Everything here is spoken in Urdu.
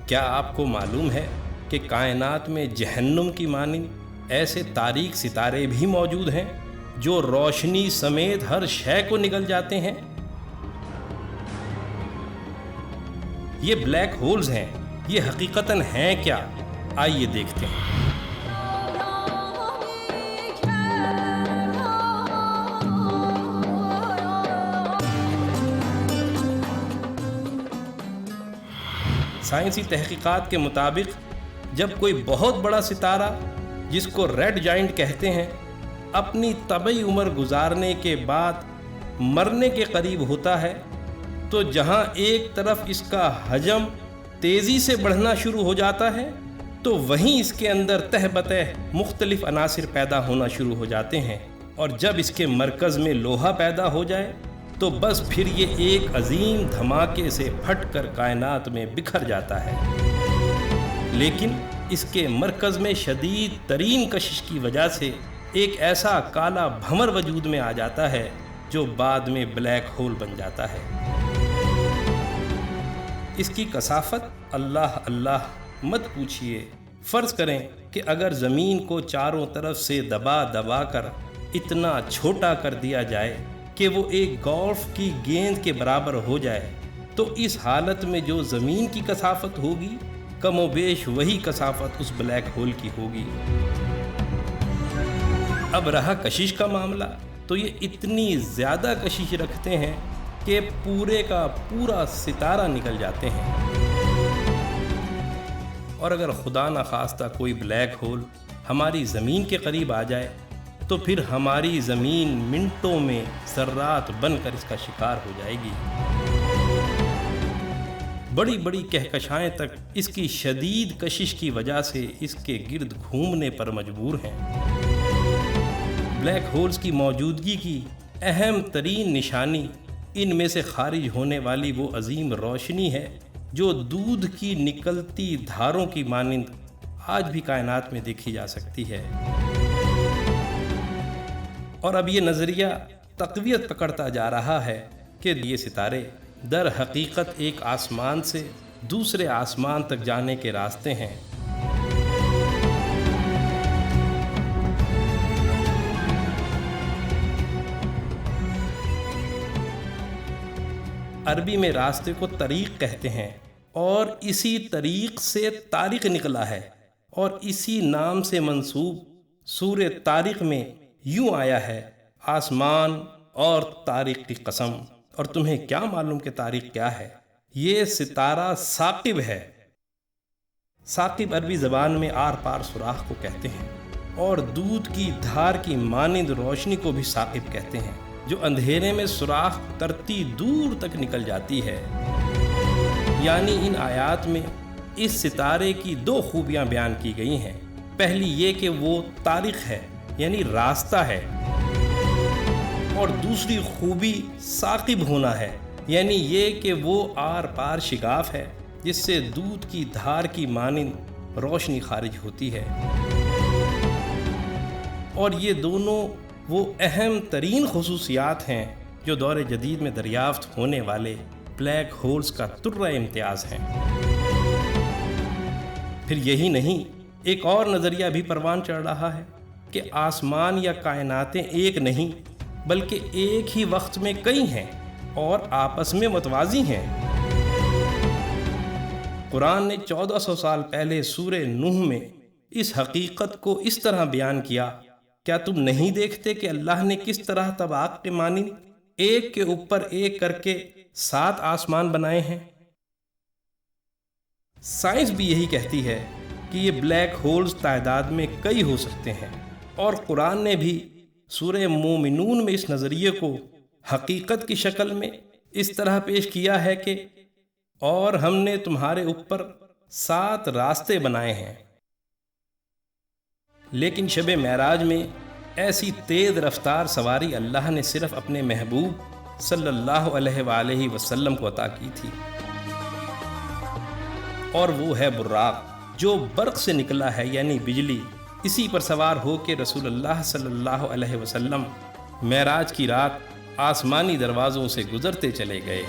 کیا آپ کو معلوم ہے کہ کائنات میں جہنم کی مانند ایسے تاریک ستارے بھی موجود ہیں جو روشنی سمیت ہر شے کو نگل جاتے ہیں؟ یہ بلیک ہولز ہیں، یہ حقیقتاً ہیں کیا؟ آئیے دیکھتے ہیں۔ سائنسی تحقیقات کے مطابق جب کوئی بہت بڑا ستارہ، جس کو ریڈ جائنٹ کہتے ہیں، اپنی طبعی عمر گزارنے کے بعد مرنے کے قریب ہوتا ہے تو جہاں ایک طرف اس کا حجم تیزی سے بڑھنا شروع ہو جاتا ہے تو وہیں اس کے اندر تہ بتہ مختلف عناصر پیدا ہونا شروع ہو جاتے ہیں، اور جب اس کے مرکز میں لوہا پیدا ہو جائے تو بس پھر یہ ایک عظیم دھماکے سے پھٹ کر کائنات میں بکھر جاتا ہے۔ لیکن اس کے مرکز میں شدید ترین کشش کی وجہ سے ایک ایسا کالا بھنور وجود میں آ جاتا ہے جو بعد میں بلیک ہول بن جاتا ہے۔ اس کی کثافت اللہ مت پوچھئے۔ فرض کریں کہ اگر زمین کو چاروں طرف سے دبا دبا کر اتنا چھوٹا کر دیا جائے کہ وہ ایک گولف کی گیند کے برابر ہو جائے تو اس حالت میں جو زمین کی کثافت ہوگی کم و بیش وہی کثافت اس بلیک ہول کی ہوگی۔ اب رہا کشش کا معاملہ، تو یہ اتنی زیادہ کشش رکھتے ہیں کہ پورے کا پورا ستارہ نکل جاتے ہیں۔ اور اگر خدا نخواستہ کوئی بلیک ہول ہماری زمین کے قریب آ جائے تو پھر ہماری زمین منٹوں میں ذرات بن کر اس کا شکار ہو جائے گی۔ بڑی بڑی کہکشائیں تک اس کی شدید کشش کی وجہ سے اس کے گرد گھومنے پر مجبور ہیں۔ بلیک ہولز کی موجودگی کی اہم ترین نشانی ان میں سے خارج ہونے والی وہ عظیم روشنی ہے جو دودھ کی نکلتی دھاروں کی مانند آج بھی کائنات میں دیکھی جا سکتی ہے۔ اور اب یہ نظریہ تقویت پکڑتا جا رہا ہے کہ یہ ستارے در حقیقت ایک آسمان سے دوسرے آسمان تک جانے کے راستے ہیں۔ عربی میں راستے کو طریق کہتے ہیں، اور اسی طریق سے طارق نکلا ہے، اور اسی نام سے منسوب سورہ طارق میں یوں آیا ہے: آسمان اور طارق کی قسم۔ اور تمہیں کیا معلوم کہ طارق کیا ہے؟ یہ ستارہ ثاقب ہے۔ ثاقب عربی زبان میں آر پار سوراخ کو کہتے ہیں، اور دودھ کی دھار کی مانند روشنی کو بھی ثاقب کہتے ہیں، جو اندھیرے میں سوراخ کرتی دور تک نکل جاتی ہے۔ یعنی ان آیات میں اس ستارے کی دو خوبیاں بیان کی گئی ہیں۔ پہلی یہ کہ وہ طارق ہے، یعنی راستہ ہے، اور دوسری خوبی ثاقب ہونا ہے، یعنی یہ کہ وہ آر پار شگاف ہے جس سے دودھ کی دھار کی مانند روشنی خارج ہوتی ہے۔ اور یہ دونوں وہ اہم ترین خصوصیات ہیں جو دور جدید میں دریافت ہونے والے بلیک ہولز کا طرہ امتیاز ہیں۔ پھر یہی نہیں، ایک اور نظریہ بھی پروان چڑھ رہا ہے کہ آسمان یا کائناتیں ایک نہیں بلکہ ایک ہی وقت میں کئی ہیں اور آپس میں متوازی ہیں۔ قرآن نے 1400 سال پہلے سورہ نوح میں اس حقیقت کو اس طرح بیان کیا: کیا تم نہیں دیکھتے کہ اللہ نے کس طرح طباق کے مانند ایک کے اوپر ایک کر کے 7 آسمان بنائے ہیں؟ سائنس بھی یہی کہتی ہے کہ یہ بلیک ہولز تعداد میں کئی ہو سکتے ہیں، اور قرآن نے بھی سورہ مومنون میں اس نظریے کو حقیقت کی شکل میں اس طرح پیش کیا ہے کہ اور ہم نے تمہارے اوپر 7 راستے بنائے ہیں۔ لیکن شب معراج میں ایسی تیز رفتار سواری اللہ نے صرف اپنے محبوب صلی اللہ علیہ وآلہ وسلم کو عطا کی تھی، اور وہ ہے براق، جو برق سے نکلا ہے، یعنی بجلی۔ اسی پر سوار ہو کے رسول اللہ صلی اللہ علیہ وسلم معراج کی رات آسمانی دروازوں سے گزرتے چلے گئے۔